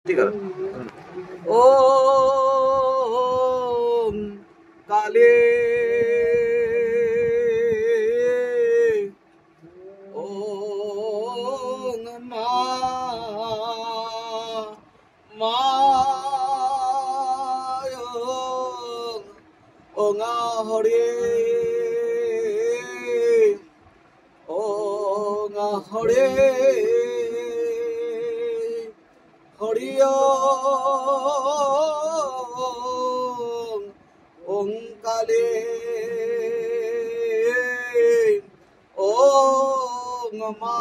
ঠিক আছে। ওম কালে ওম মা মায় ওং হরে ওং হরে হরি ওং কালে ওং মা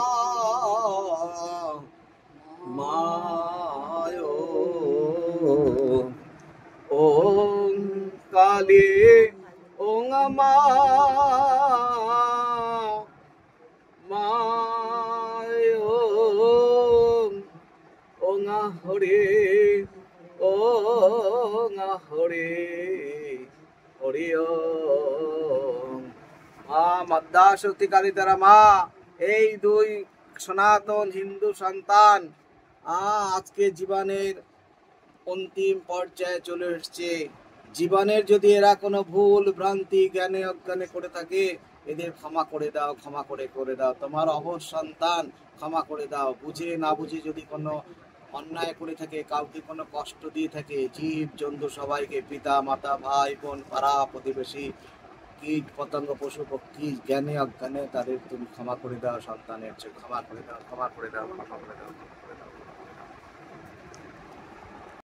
মায় ওং কালে ওং মা মায় ওং হরে ওং হরে হরি মা মদ্দা শক্তি কালিতারা মা এই দুই সনাতন হিন্দু সন্তান আজকে জীবনের অন্তিম পর্যায়ে চলে এসছে। জীবনের যদি এরা কোনো ভুল ভ্রান্তি জ্ঞানে অজ্ঞানে করে থাকে, এদের ক্ষমা করে দাও, ক্ষমা করে দাও। তোমার অবশ সন্তান, ক্ষমা করে দাও। বুঝে না বুঝে যদি কোনো অন্যায় করে থাকে, কাউকে কোনো কষ্ট দিয়ে থাকে, জীব জন্তু সবাইকে, পিতা মাতা ভাই বোন পাড়া প্রতিবেশী কীট পতঙ্গ পশু পক্ষী জ্ঞানে অজ্ঞানে তাদের তুমি ক্ষমা করে দাও। সন্তানের ক্ষমা করে দাও, ক্ষমা করে দাও, ক্ষমা করে দাও, ক্ষমা করে দাও।